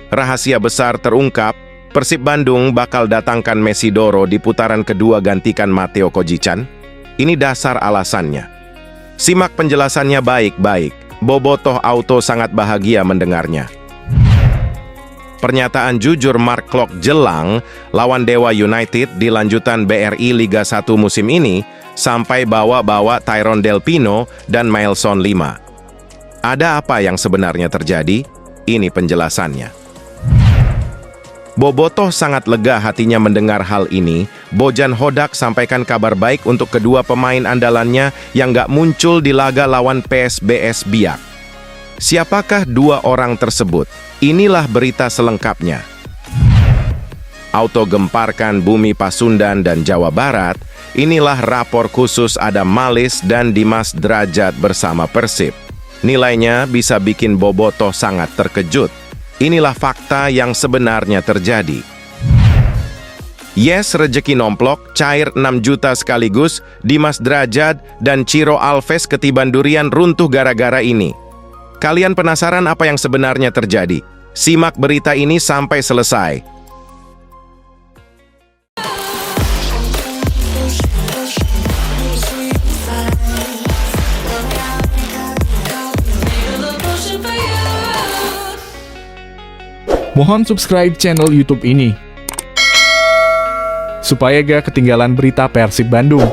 Rahasia besar terungkap, Persib Bandung bakal datangkan Mesidoro di putaran kedua gantikan Matteo Kojican. Ini dasar alasannya. Simak penjelasannya baik-baik. Bobotoh Auto sangat bahagia mendengarnya. Pernyataan jujur Mark Klok jelang lawan Dewa United di lanjutan BRI Liga 1 musim ini sampai bawa-bawa Tyrone Del Pino dan Mailson 5. Ada apa yang sebenarnya terjadi? Ini penjelasannya. Bobotoh sangat lega hatinya mendengar hal ini. Bojan Hodak sampaikan kabar baik untuk kedua pemain andalannya yang gak muncul di laga lawan PSBS Biak. Siapakah dua orang tersebut? Inilah berita selengkapnya. Auto gemparkan bumi Pasundan dan Jawa Barat. Inilah rapor khusus Adam Malis dan Dimas Drajat bersama Persib. Nilainya bisa bikin Bobotoh sangat terkejut. Inilah fakta yang sebenarnya terjadi. Yes, rejeki nomplok, cair 6 juta sekaligus, Dimas Drajat dan Ciro Alves ketiban durian runtuh gara-gara ini. Kalian penasaran apa yang sebenarnya terjadi? Simak berita ini sampai selesai. Mohon subscribe channel YouTube ini, supaya gak ketinggalan berita Persib Bandung.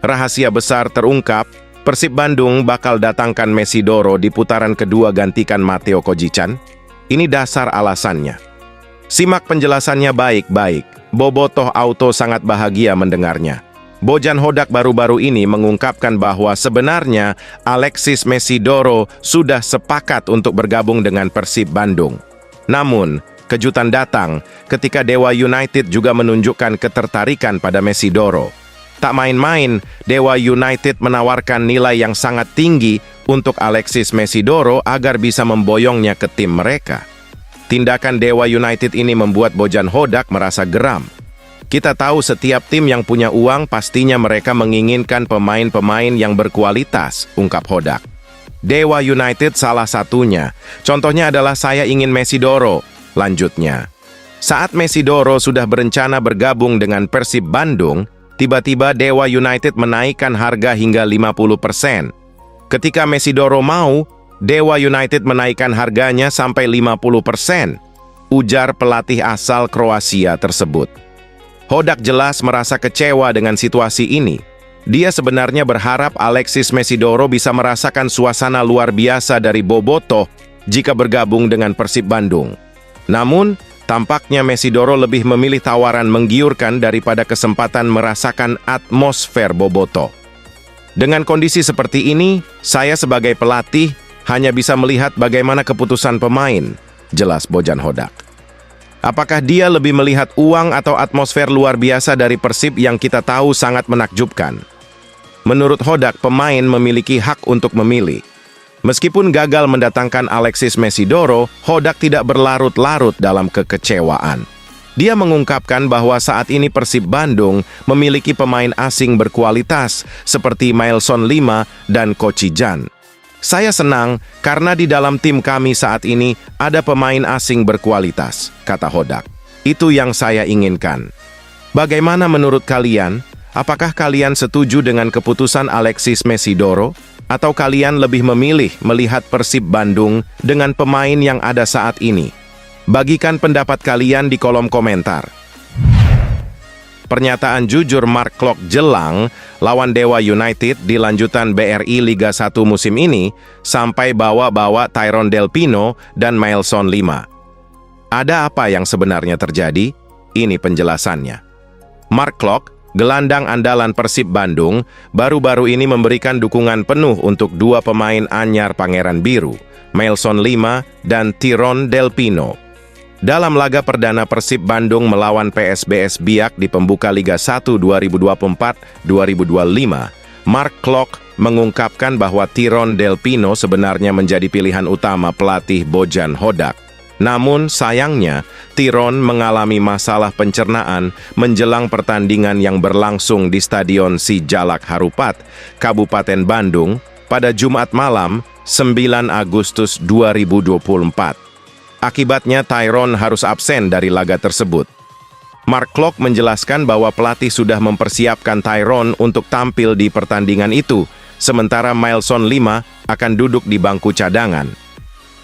Rahasia besar terungkap, Persib Bandung bakal datangkan Mesidoro di putaran kedua gantikan Matteo Kojican. Ini dasar alasannya. Simak penjelasannya baik-baik. Bobotoh Auto sangat bahagia mendengarnya. Bojan Hodak baru-baru ini mengungkapkan bahwa sebenarnya Alexis Mesidoro sudah sepakat untuk bergabung dengan Persib Bandung. Namun, kejutan datang ketika Dewa United juga menunjukkan ketertarikan pada Mesidoro. Tak main-main, Dewa United menawarkan nilai yang sangat tinggi untuk Alexis Mesidoro agar bisa memboyongnya ke tim mereka. Tindakan Dewa United ini membuat Bojan Hodak merasa geram. Kita tahu setiap tim yang punya uang pastinya mereka menginginkan pemain-pemain yang berkualitas, ungkap Hodak. Dewa United salah satunya. Contohnya adalah saya ingin Mesidoro, lanjutnya. Saat Mesidoro sudah berencana bergabung dengan Persib Bandung, tiba-tiba Dewa United menaikkan harga hingga 50%. Ketika Mesidoro mau, Dewa United menaikkan harganya sampai 50%, ujar pelatih asal Kroasia tersebut. Hodak jelas merasa kecewa dengan situasi ini. Dia sebenarnya berharap Alexis Mesidoro bisa merasakan suasana luar biasa dari Bobotoh jika bergabung dengan Persib Bandung. Namun, tampaknya Mesidoro lebih memilih tawaran menggiurkan daripada kesempatan merasakan atmosfer Bobotoh. Dengan kondisi seperti ini, saya sebagai pelatih hanya bisa melihat bagaimana keputusan pemain, jelas Bojan Hodak. Apakah dia lebih melihat uang atau atmosfer luar biasa dari Persib yang kita tahu sangat menakjubkan? Menurut Hodak, pemain memiliki hak untuk memilih. Meskipun gagal mendatangkan Alexis Mesidoro, Hodak tidak berlarut-larut dalam kekecewaan. Dia mengungkapkan bahwa saat ini Persib Bandung memiliki pemain asing berkualitas seperti Mailson 5 dan Kojican. Saya senang karena di dalam tim kami saat ini ada pemain asing berkualitas, kata Hodak. Itu yang saya inginkan. Bagaimana menurut kalian? Apakah kalian setuju dengan keputusan Alexis Mesidoro? Atau kalian lebih memilih melihat Persib Bandung dengan pemain yang ada saat ini? Bagikan pendapat kalian di kolom komentar. Pernyataan jujur Mark Klok jelang lawan Dewa United di lanjutan BRI Liga 1 musim ini sampai bawa-bawa Tyrone Del Pino dan Mailson 5. Ada apa yang sebenarnya terjadi? Ini penjelasannya. Mark Klok, gelandang andalan Persib Bandung, baru-baru ini memberikan dukungan penuh untuk dua pemain anyar Pangeran Biru, Mailson 5 dan Tyrone Del Pino. Dalam laga perdana Persib Bandung melawan PSBS Biak di pembuka Liga 1 2024-2025, Mark Klok mengungkapkan bahwa Tyrone Del Pino sebenarnya menjadi pilihan utama pelatih Bojan Hodak. Namun sayangnya, Tyrone mengalami masalah pencernaan menjelang pertandingan yang berlangsung di Stadion Sijalak Harupat, Kabupaten Bandung, pada Jumat malam, 9 Agustus 2024. Akibatnya Tyrone harus absen dari laga tersebut. Mark Klok menjelaskan bahwa pelatih sudah mempersiapkan Tyrone untuk tampil di pertandingan itu, sementara Mailson 5 akan duduk di bangku cadangan.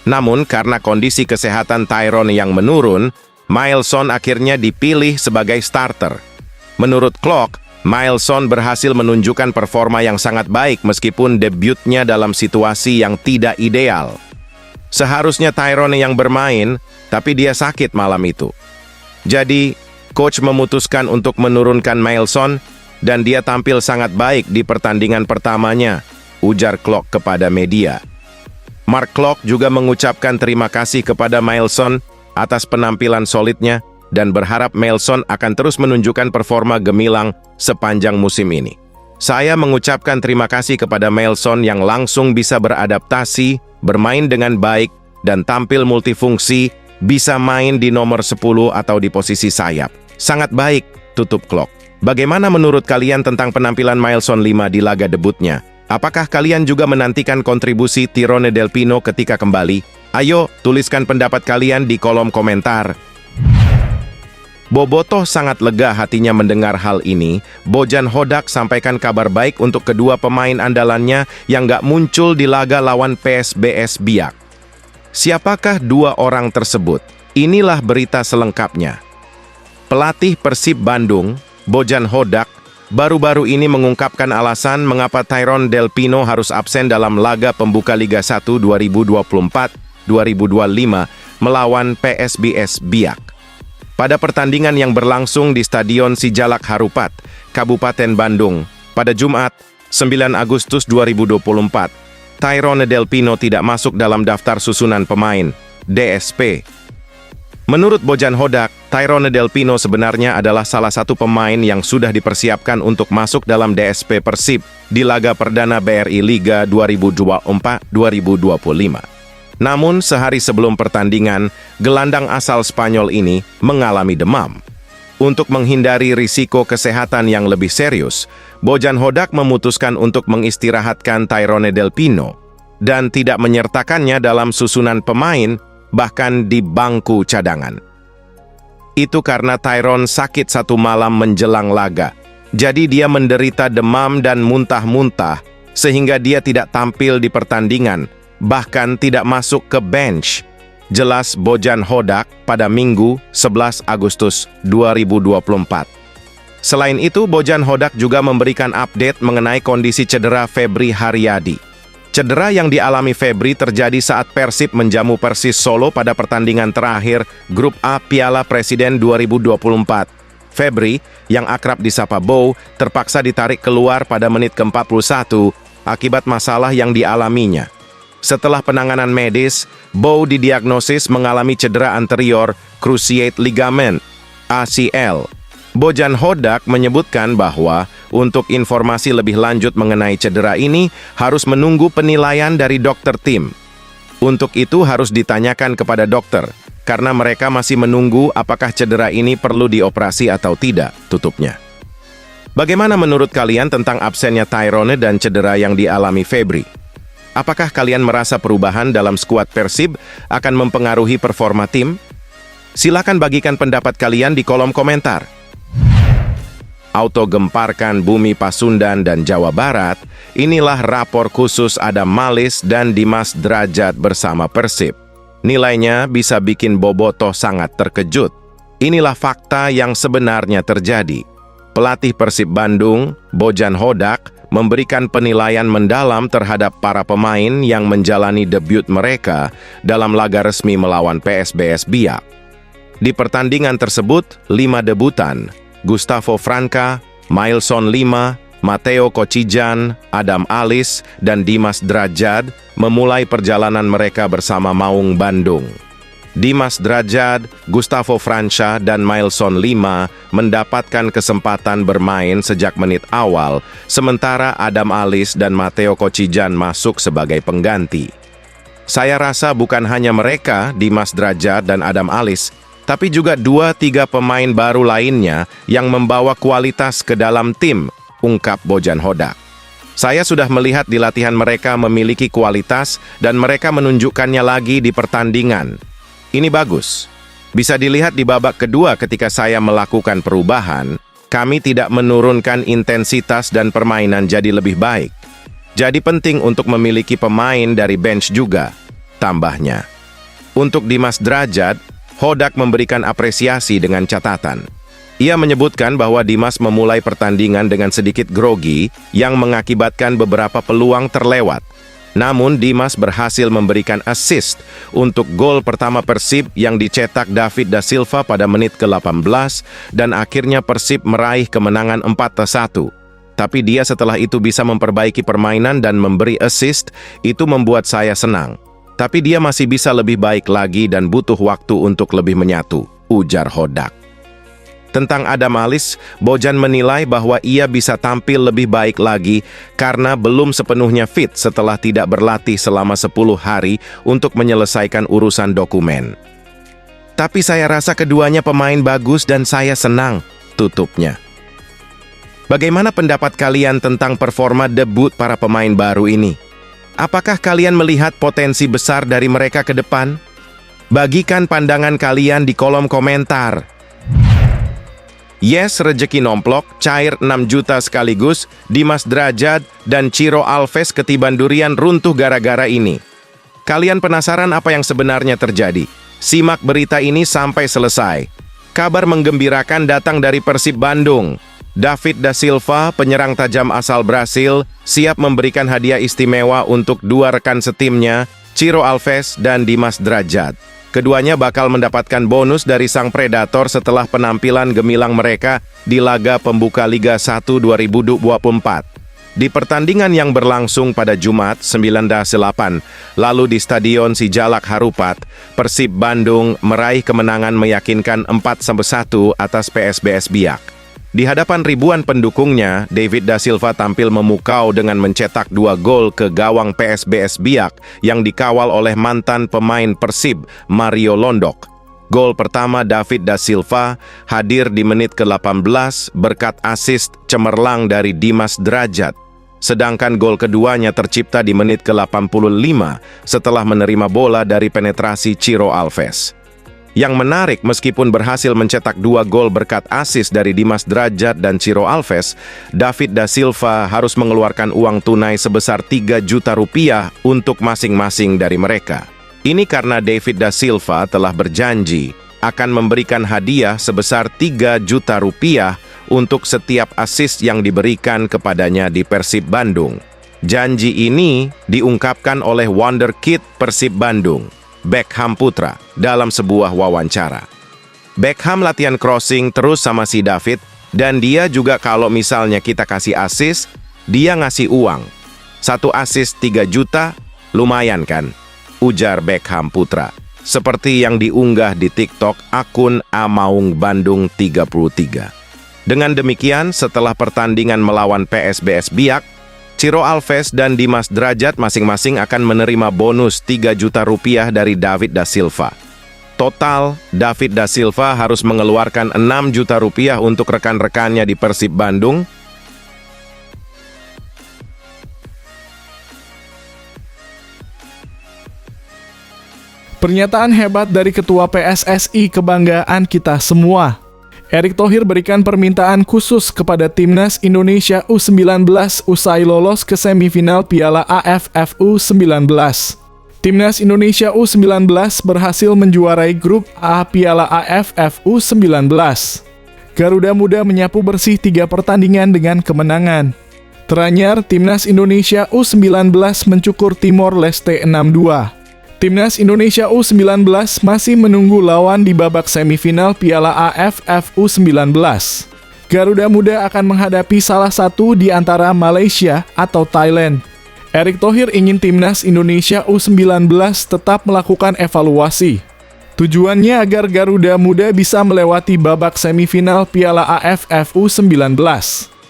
Namun karena kondisi kesehatan Tyrone yang menurun, Mailson akhirnya dipilih sebagai starter. Menurut Klok, Mailson berhasil menunjukkan performa yang sangat baik meskipun debutnya dalam situasi yang tidak ideal. Seharusnya Tyrone yang bermain, tapi dia sakit malam itu. Jadi, coach memutuskan untuk menurunkan Mailson dan dia tampil sangat baik di pertandingan pertamanya, ujar Klok kepada media. Mark Klok juga mengucapkan terima kasih kepada Mailson atas penampilan solidnya dan berharap Mailson akan terus menunjukkan performa gemilang sepanjang musim ini. Saya mengucapkan terima kasih kepada Mailson yang langsung bisa beradaptasi, bermain dengan baik, dan tampil multifungsi, bisa main di nomor 10 atau di posisi sayap. Sangat baik, tutup Klok. Bagaimana menurut kalian tentang penampilan Mailson 5 di laga debutnya? Apakah kalian juga menantikan kontribusi Tyrone Del Pino ketika kembali? Ayo, tuliskan pendapat kalian di kolom komentar. Bobotoh sangat lega hatinya mendengar hal ini. Bojan Hodak sampaikan kabar baik untuk kedua pemain andalannya yang gak muncul di laga lawan PSBS Biak. Siapakah dua orang tersebut? Inilah berita selengkapnya. Pelatih Persib Bandung, Bojan Hodak, baru-baru ini mengungkapkan alasan mengapa Tyrone Del Pino harus absen dalam laga pembuka Liga 1 2024-2025 melawan PSBS Biak. Pada pertandingan yang berlangsung di Stadion Sijalak Harupat, Kabupaten Bandung, pada Jumat, 9 Agustus 2024, Tyrone Del Pino tidak masuk dalam daftar susunan pemain, DSP. Menurut Bojan Hodak, Tyrone Del Pino sebenarnya adalah salah satu pemain yang sudah dipersiapkan untuk masuk dalam DSP Persib di laga perdana BRI Liga 2024-2025. Namun, sehari sebelum pertandingan, gelandang asal Spanyol ini mengalami demam. Untuk menghindari risiko kesehatan yang lebih serius, Bojan Hodak memutuskan untuk mengistirahatkan Tyrone Del Pino dan tidak menyertakannya dalam susunan pemain, bahkan di bangku cadangan. Itu karena Tyrone sakit satu malam menjelang laga. Jadi dia menderita demam dan muntah-muntah, sehingga dia tidak tampil di pertandingan, bahkan tidak masuk ke bench, jelas Bojan Hodak pada Minggu 11 Agustus 2024. Selain itu, Bojan Hodak juga memberikan update mengenai kondisi cedera Febri Haryadi. Cedera yang dialami Febri terjadi saat Persib menjamu Persis Solo pada pertandingan terakhir Grup A Piala Presiden 2024. Febri, yang akrab disapa Bow, terpaksa ditarik keluar pada menit ke-41 akibat masalah yang dialaminya. Setelah penanganan medis, Bow didiagnosis mengalami cedera anterior cruciate ligament (ACL). Bojan Hodak menyebutkan bahwa untuk informasi lebih lanjut mengenai cedera ini harus menunggu penilaian dari dokter tim. Untuk itu harus ditanyakan kepada dokter, karena mereka masih menunggu apakah cedera ini perlu dioperasi atau tidak, tutupnya. Bagaimana menurut kalian tentang absennya Tyrone dan cedera yang dialami Febri? Apakah kalian merasa perubahan dalam skuad Persib akan mempengaruhi performa tim? Silakan bagikan pendapat kalian di kolom komentar. Auto gemparkan bumi Pasundan dan Jawa Barat, inilah rapor khusus Adam Malis dan Dimas Drajat bersama Persib. Nilainya bisa bikin bobotoh sangat terkejut. Inilah fakta yang sebenarnya terjadi. Pelatih Persib Bandung, Bojan Hodak, memberikan penilaian mendalam terhadap para pemain yang menjalani debut mereka dalam laga resmi melawan PSBS Biak. Di pertandingan tersebut, 5 debutan, Gustavo Franca, Mailson 5, Matteo Kocijan, Adam Alis, dan Dimas Drajat memulai perjalanan mereka bersama Maung Bandung. Dimas Drajat, Gustavo Franca, dan Mailson 5 mendapatkan kesempatan bermain sejak menit awal, sementara Adam Alis dan Matteo Kocijan masuk sebagai pengganti. Saya rasa bukan hanya mereka, Dimas Drajat dan Adam Alis, tapi juga 2-3 pemain baru lainnya yang membawa kualitas ke dalam tim, ungkap Bojan Hodak. Saya sudah melihat di latihan mereka memiliki kualitas dan mereka menunjukkannya lagi di pertandingan. Ini bagus. Bisa dilihat di babak kedua ketika saya melakukan perubahan, kami tidak menurunkan intensitas dan permainan jadi lebih baik. Jadi penting untuk memiliki pemain dari bench juga, tambahnya. Untuk Dimas Drajat, Hodak memberikan apresiasi dengan catatan. Ia menyebutkan bahwa Dimas memulai pertandingan dengan sedikit grogi yang mengakibatkan beberapa peluang terlewat. Namun Dimas berhasil memberikan assist untuk gol pertama Persib yang dicetak David da Silva pada menit ke-18 dan akhirnya Persib meraih kemenangan 4-1. Tapi dia setelah itu bisa memperbaiki permainan dan memberi assist, itu membuat saya senang. Tapi dia masih bisa lebih baik lagi dan butuh waktu untuk lebih menyatu, ujar Hodak. Tentang Adam Alis, Bojan menilai bahwa ia bisa tampil lebih baik lagi karena belum sepenuhnya fit setelah tidak berlatih selama 10 hari untuk menyelesaikan urusan dokumen. Tapi saya rasa keduanya pemain bagus dan saya senang, tutupnya. Bagaimana pendapat kalian tentang performa debut para pemain baru ini? Apakah kalian melihat potensi besar dari mereka ke depan? Bagikan pandangan kalian di kolom komentar. Yes, rejeki nomplok, cair 6 juta sekaligus, Dimas Drajat dan Ciro Alves ketiban durian runtuh gara-gara ini. Kalian penasaran apa yang sebenarnya terjadi? Simak berita ini sampai selesai. Kabar menggembirakan datang dari Persib Bandung. David da Silva, penyerang tajam asal Brasil, siap memberikan hadiah istimewa untuk dua rekan setimnya, Ciro Alves dan Dimas Drajat. Keduanya bakal mendapatkan bonus dari sang predator setelah penampilan gemilang mereka di laga pembuka Liga 1 2024. Di pertandingan yang berlangsung pada Jumat 9/8, lalu di Stadion Sijalak Harupat, Persib Bandung meraih kemenangan meyakinkan 4-1 atas PSBS Biak. Di hadapan ribuan pendukungnya, David da Silva tampil memukau dengan mencetak 2 gol ke gawang PSBS Biak yang dikawal oleh mantan pemain Persib, Mario Londok. Gol pertama David da Silva hadir di menit ke-18 berkat assist cemerlang dari Dimas Drajat. Sedangkan gol keduanya tercipta di menit ke-85 setelah menerima bola dari penetrasi Ciro Alves. Yang menarik, meskipun berhasil mencetak 2 gol berkat assist dari Dimas Drajat dan Ciro Alves, David da Silva harus mengeluarkan uang tunai sebesar 3 juta rupiah untuk masing-masing dari mereka. Ini karena David da Silva telah berjanji akan memberikan hadiah sebesar 3 juta rupiah untuk setiap assist yang diberikan kepadanya di Persib Bandung. Janji ini diungkapkan oleh Wonderkid Persib Bandung, Beckham Putra, dalam sebuah wawancara. Beckham latihan crossing terus sama si David, dan dia juga kalau misalnya kita kasih assist, dia ngasih uang. 1 assist 3 juta, lumayan kan? Ujar Beckham Putra. Seperti yang diunggah di TikTok akun Amaung Bandung 33. Dengan demikian, setelah pertandingan melawan PSBS Biak, Ciro Alves dan Dimas Drajat masing-masing akan menerima bonus 3 juta rupiah dari David da Silva. Total, David da Silva harus mengeluarkan 6 juta rupiah untuk rekan-rekannya di Persib Bandung. Pernyataan hebat dari Ketua PSSI kebanggaan kita semua. Erick Thohir berikan permintaan khusus kepada Timnas Indonesia U19 usai lolos ke semifinal Piala AFF U19. Timnas Indonesia U19 berhasil menjuarai grup A Piala AFF U19. Garuda Muda menyapu bersih 3 pertandingan dengan kemenangan. Teranyar, Timnas Indonesia U19 mencukur Timor Leste 6-2. Timnas Indonesia U19 masih menunggu lawan di babak semifinal Piala AFF U19. Garuda Muda akan menghadapi salah satu di antara Malaysia atau Thailand. Erick Thohir ingin Timnas Indonesia U19 tetap melakukan evaluasi. Tujuannya agar Garuda Muda bisa melewati babak semifinal Piala AFF U19.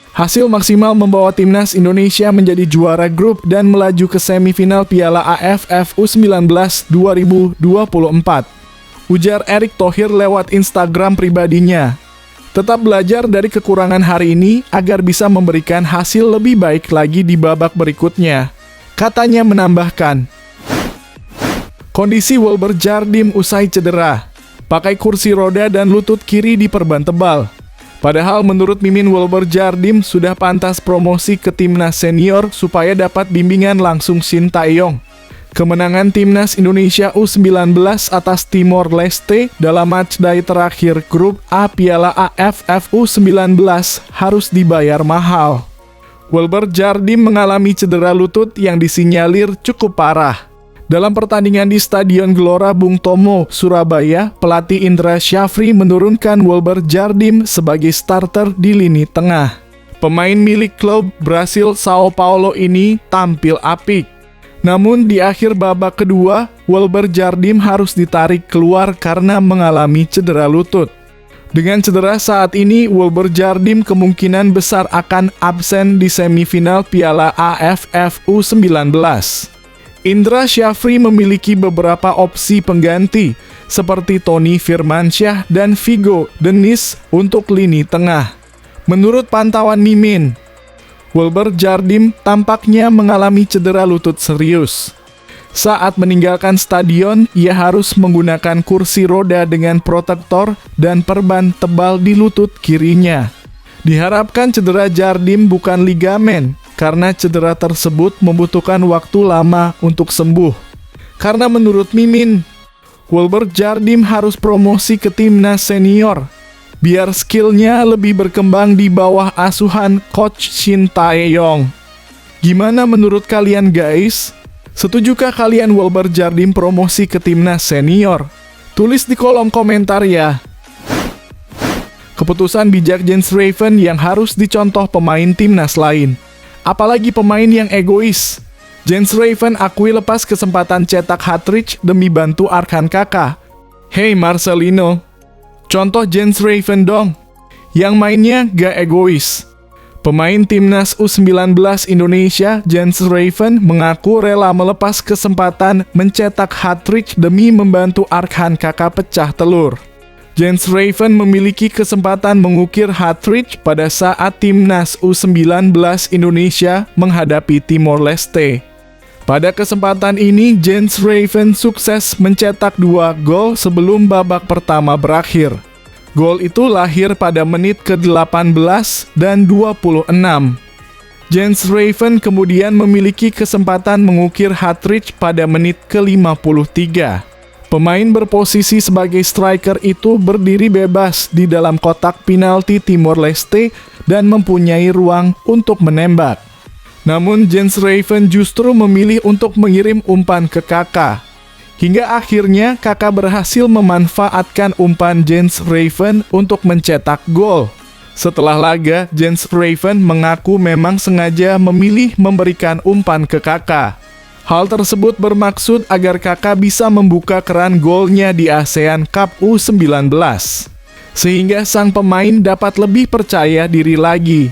Hasil maksimal membawa Timnas Indonesia menjadi juara grup dan melaju ke semifinal Piala AFF U19 2024. Ujar Erick Thohir lewat Instagram pribadinya. Tetap belajar dari kekurangan hari ini agar bisa memberikan hasil lebih baik lagi di babak berikutnya. Katanya menambahkan, kondisi Wilber Jardim usai cedera. Pakai kursi roda dan lutut kiri diperban tebal. Padahal menurut Mimin, Wilber Jardim sudah pantas promosi ke timnas senior supaya dapat bimbingan langsung Shin Tae-yong. Kemenangan timnas Indonesia U19 atas Timor Leste dalam matchday terakhir grup A Piala AFF U19 harus dibayar mahal. Wilber Jardim mengalami cedera lutut yang disinyalir cukup parah. Dalam pertandingan di Stadion Gelora Bung Tomo, Surabaya, pelatih Indra Syafri menurunkan Wilber Jardim sebagai starter di lini tengah. Pemain milik klub Brasil Sao Paulo ini tampil apik. Namun di akhir babak kedua, Wilber Jardim harus ditarik keluar karena mengalami cedera lutut. Dengan cedera saat ini, Wilber Jardim kemungkinan besar akan absen di semifinal Piala AFF U19. Indra Syafri memiliki beberapa opsi pengganti, seperti Tony Firmansyah dan Vigo Denis untuk lini tengah. Menurut pantauan Mimin, Wilber Jardim tampaknya mengalami cedera lutut serius. Saat meninggalkan stadion, ia harus menggunakan kursi roda dengan protektor dan perban tebal di lutut kirinya. Diharapkan cedera Jardim bukan ligamen, karena cedera tersebut membutuhkan waktu lama untuk sembuh. Karena menurut Mimin, Wilber Jardim harus promosi ke timnas senior, biar skillnya lebih berkembang di bawah asuhan Coach Shin Tae-yong. Gimana menurut kalian guys? Setujukah kalian Wilber Jardim promosi ke timnas senior? Tulis di kolom komentar ya. Keputusan bijak Jens Raven yang harus dicontoh pemain timnas lain. Apalagi pemain yang egois. Jens Raven akui lepas kesempatan cetak hat-trick demi bantu Arkan Kakak. Hey Marcelino, contoh Jens Raven dong, yang mainnya gak egois. Pemain timnas U19 Indonesia, Jens Raven, mengaku rela melepas kesempatan mencetak hat-trick demi membantu Arkan Kakak pecah telur. Jens Raven memiliki kesempatan mengukir hat-trick pada saat timnas U19 Indonesia menghadapi Timor Leste. Pada kesempatan ini, Jens Raven sukses mencetak 2 gol sebelum babak pertama berakhir. Gol itu lahir pada menit ke-18 dan 26. Jens Raven kemudian memiliki kesempatan mengukir hat-trick pada menit ke-53. Pemain berposisi sebagai striker itu berdiri bebas di dalam kotak penalti Timor Leste dan mempunyai ruang untuk menembak. Namun Jens Raven justru memilih untuk mengirim umpan ke Kakak. Hingga akhirnya Kakak berhasil memanfaatkan umpan Jens Raven untuk mencetak gol. Setelah laga, Jens Raven mengaku memang sengaja memilih memberikan umpan ke Kakak. Hal tersebut bermaksud agar Kakak bisa membuka keran golnya di ASEAN Cup U19. Sehingga sang pemain dapat lebih percaya diri lagi.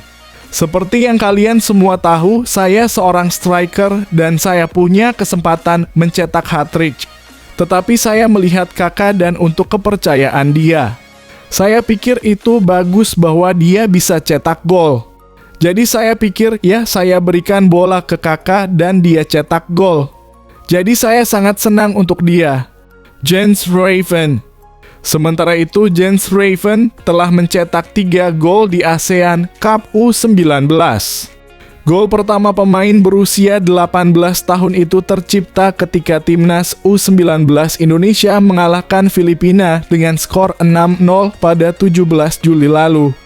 Seperti yang kalian semua tahu, saya seorang striker dan saya punya kesempatan mencetak hat-trick. Tetapi saya melihat Kakak dan untuk kepercayaan dia. Saya pikir itu bagus bahwa dia bisa cetak gol. Jadi saya pikir ya saya berikan bola ke Kakak dan dia cetak gol. Jadi saya sangat senang untuk dia. Jens Raven. Sementara itu Jens Raven telah mencetak 3 gol di ASEAN Cup U19. Gol pertama pemain berusia 18 tahun itu tercipta ketika timnas U19 Indonesia mengalahkan Filipina dengan skor 6-0 pada 17 Juli lalu.